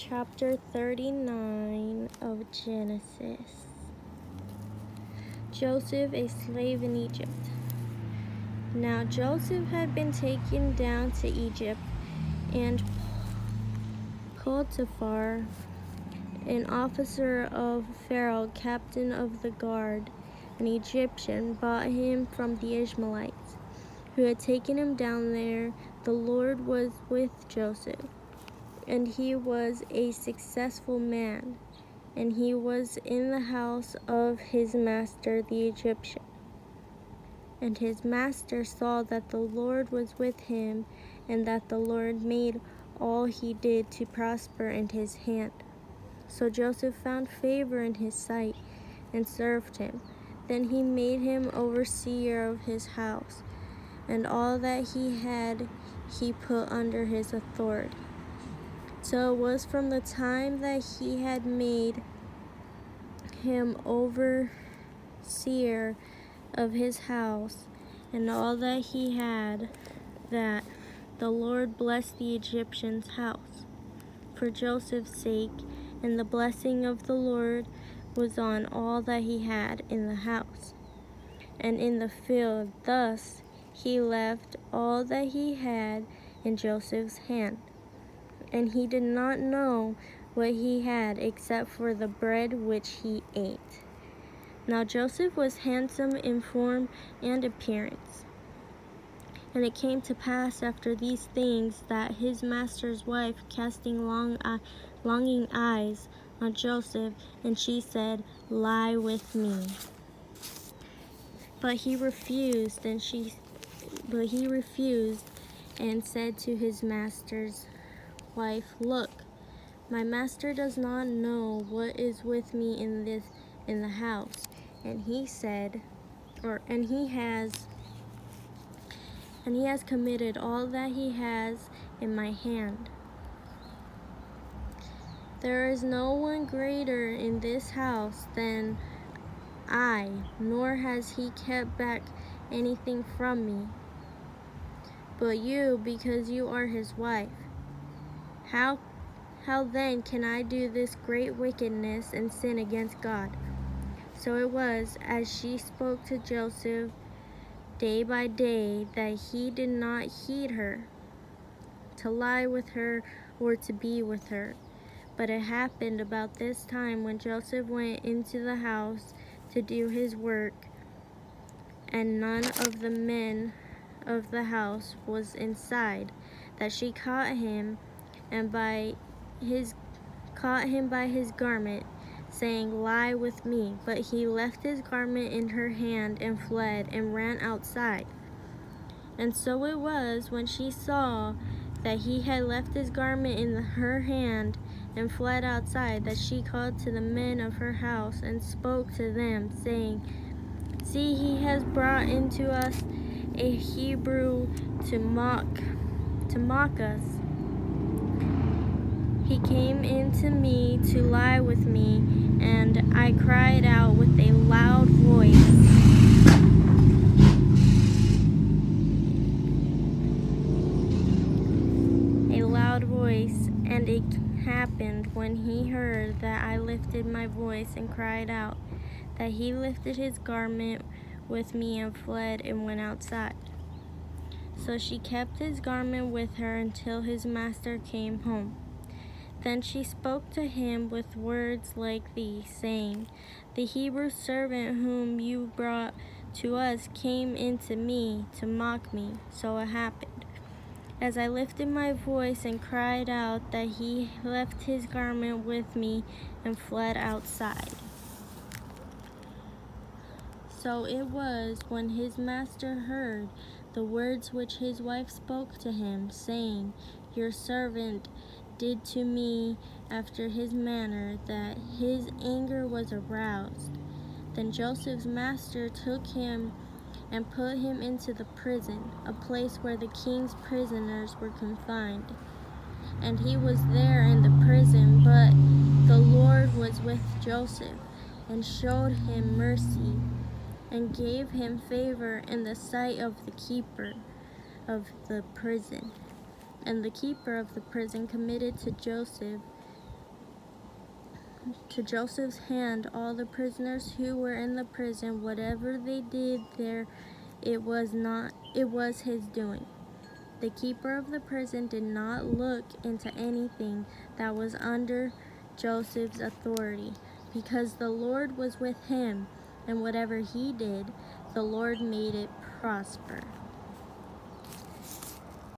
chapter 39 of Genesis. Joseph, a slave in Egypt. Now Joseph had been taken down to Egypt, and Potiphar, an officer of Pharaoh, captain of the guard, an Egyptian, bought him from the Ishmaelites, who had taken him down there. The Lord was with Joseph, and he was a successful man, and he was in the house of his master the Egyptian. And his master saw that the Lord was with him, and that the Lord made all he did to prosper in his hand. So Joseph found favor in his sight, and served him. Then he made him overseer of his house, and all that he had he put under his authority. So it was from the time that he had made him overseer of his house and all that he had, that the Lord blessed the Egyptian's house for Joseph's sake, and the blessing of the Lord was on all that he had in the house and in the field. Thus he left all that he had in Joseph's hand, and he did not know what he had except for the bread which he ate. Now Joseph was handsome in form and appearance. And it came to pass after these things that his master's wife, casting longing eyes on Joseph, and she said, "Lie with me." But he refused, and said to his master's wife, "Look, my master does not know what is with me in the house, and he has committed all that he has in my hand. There is no one greater in this house than I, nor has he kept back anything from me. But you, because you are his wife, how then can I do this great wickedness and sin against God?" So it was, as she spoke to Joseph day by day, that he did not heed her, to lie with her or to be with her. But it happened about this time, when Joseph went into the house to do his work, and none of the men of the house was inside, that she caught him by his garment, saying, "Lie with me." But he left his garment in her hand, and fled, and ran outside. And so it was, when she saw that he had left his garment in her hand, and fled outside, that she called to the men of her house, and spoke to them, saying, "See, he has brought into us a Hebrew to mock us. He came in to me to lie with me, and I cried out with a loud voice. And it happened, when he heard that I lifted my voice and cried out, that he lifted his garment with me and fled and went outside. So she kept his garment with her until his master came home. Then she spoke to him with words like these, saying, "The Hebrew servant whom you brought to us came in to me to mock me." So it happened, as I lifted my voice and cried out, that he left his garment with me and fled outside. So it was, when his master heard the words which his wife spoke to him, saying, "Your servant did to me after his manner," that his anger was aroused. Then Joseph's master took him and put him into the prison, a place where the king's prisoners were confined. And he was there in the prison, but the Lord was with Joseph, and showed him mercy, and gave him favor in the sight of the keeper of the prison. And the keeper of the prison committed to Joseph to Joseph's hand all the prisoners who were in the prison. Whatever they did there, it was his doing. The keeper of the prison did not look into anything that was under Joseph's authority, because the Lord was with him, and whatever he did, the Lord made it prosper.